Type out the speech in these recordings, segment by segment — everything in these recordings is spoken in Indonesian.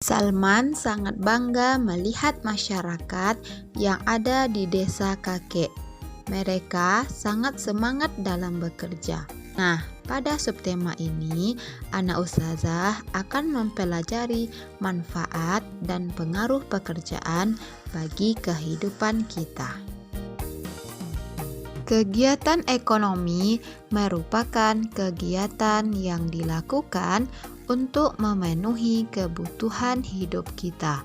Salman sangat bangga melihat masyarakat yang ada di desa kakek. Mereka sangat semangat dalam bekerja. Nah, pada subtema ini, Ana Ustazah akan mempelajari manfaat dan pengaruh pekerjaan bagi kehidupan kita. Kegiatan ekonomi merupakan kegiatan yang dilakukan untuk memenuhi kebutuhan hidup kita.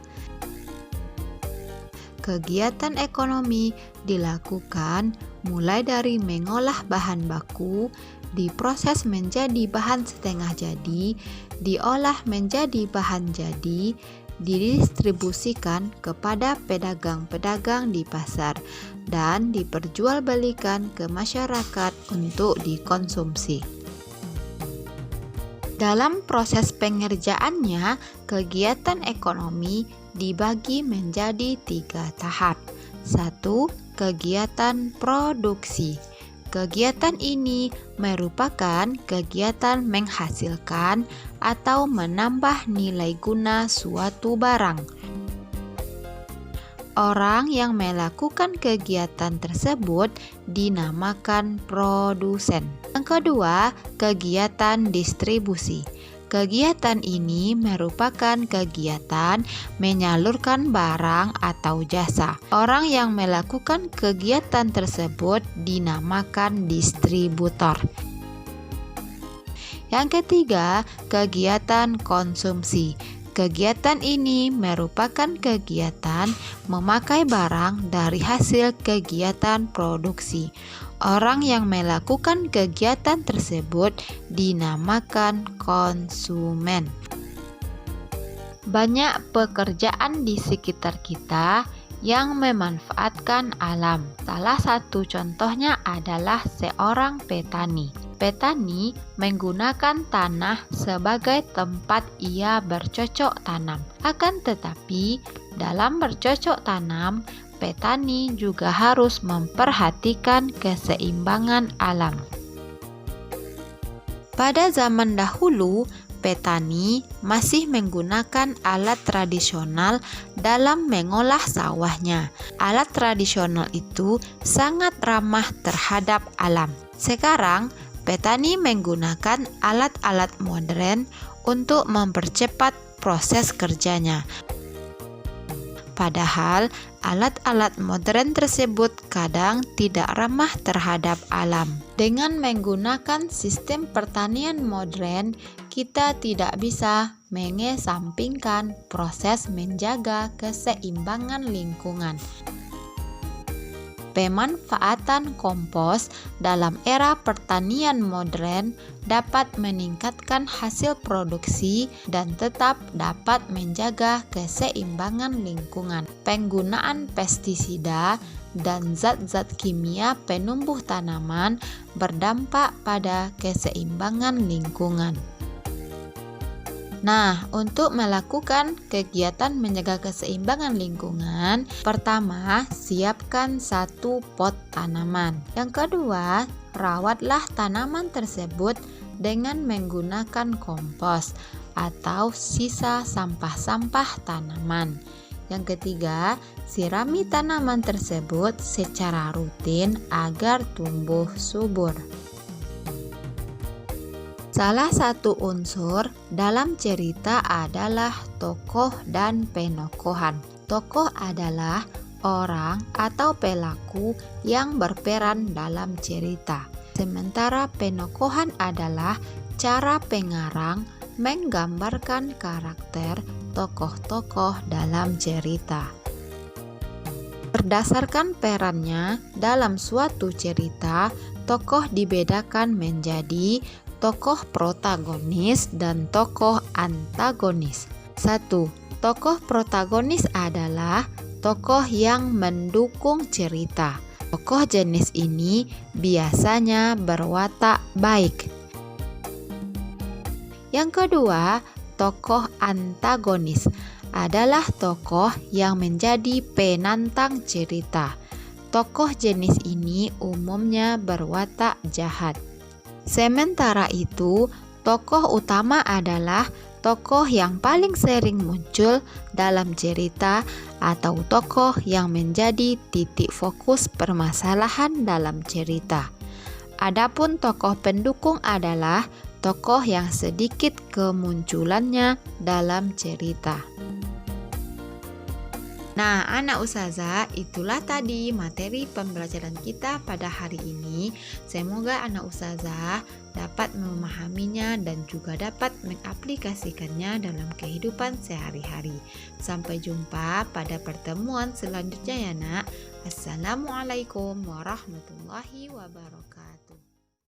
Kegiatan ekonomi dilakukan mulai dari mengolah bahan baku, diproses menjadi bahan setengah jadi, diolah menjadi bahan jadi, didistribusikan kepada pedagang-pedagang di pasar, dan diperjualbelikan ke masyarakat untuk dikonsumsi. Dalam proses pengerjaannya, kegiatan ekonomi dibagi menjadi 3 tahap. 1. Kegiatan produksi. Kegiatan ini merupakan kegiatan menghasilkan atau menambah nilai guna suatu barang. Orang yang melakukan kegiatan tersebut dinamakan produsen. Yang kedua, kegiatan distribusi. Kegiatan ini merupakan kegiatan menyalurkan barang atau jasa. Orang yang melakukan kegiatan tersebut dinamakan distributor. Yang ketiga, kegiatan konsumsi. Kegiatan ini merupakan kegiatan memakai barang dari hasil kegiatan produksi. Orang yang melakukan kegiatan tersebut dinamakan konsumen. Banyak pekerjaan di sekitar kita yang memanfaatkan alam. Salah satu contohnya adalah seorang petani. Petani menggunakan tanah sebagai tempat ia bercocok tanam. Akan tetapi, dalam bercocok tanam, petani juga harus memperhatikan keseimbangan alam. Pada zaman dahulu, petani masih menggunakan alat tradisional dalam mengolah sawahnya. Alat tradisional itu sangat ramah terhadap alam. Sekarang, petani menggunakan alat-alat modern untuk mempercepat proses kerjanya. Padahal, alat-alat modern tersebut kadang tidak ramah terhadap alam. Dengan menggunakan sistem pertanian modern, kita tidak bisa mengesampingkan proses menjaga keseimbangan lingkungan. Pemanfaatan kompos dalam era pertanian modern dapat meningkatkan hasil produksi dan tetap dapat menjaga keseimbangan lingkungan. Penggunaan pestisida dan zat-zat kimia penumbuh tanaman berdampak pada keseimbangan lingkungan. Nah, untuk melakukan kegiatan menjaga keseimbangan lingkungan, pertama, siapkan 1 pot tanaman. Yang kedua, rawatlah tanaman tersebut dengan menggunakan kompos atau sisa sampah-sampah tanaman. Yang ketiga, sirami tanaman tersebut secara rutin agar tumbuh subur. Salah satu unsur dalam cerita adalah tokoh dan penokohan. Tokoh adalah orang atau pelaku yang berperan dalam cerita. Sementara penokohan adalah cara pengarang menggambarkan karakter tokoh-tokoh dalam cerita. Berdasarkan perannya dalam suatu cerita, tokoh dibedakan menjadi tokoh protagonis dan tokoh antagonis. 1. Tokoh protagonis adalah tokoh yang mendukung cerita. Tokoh jenis ini biasanya berwatak baik. Yang kedua, tokoh antagonis adalah tokoh yang menjadi penantang cerita. Tokoh jenis ini umumnya berwatak jahat. Sementara itu, tokoh utama adalah tokoh yang paling sering muncul dalam cerita atau tokoh yang menjadi titik fokus permasalahan dalam cerita. Adapun tokoh pendukung adalah tokoh yang sedikit kemunculannya dalam cerita. Nah, anak ustazah, itulah tadi materi pembelajaran kita pada hari ini. Semoga anak ustazah dapat memahaminya dan juga dapat mengaplikasikannya dalam kehidupan sehari-hari. Sampai jumpa pada pertemuan selanjutnya ya nak. Assalamualaikum warahmatullahi wabarakatuh.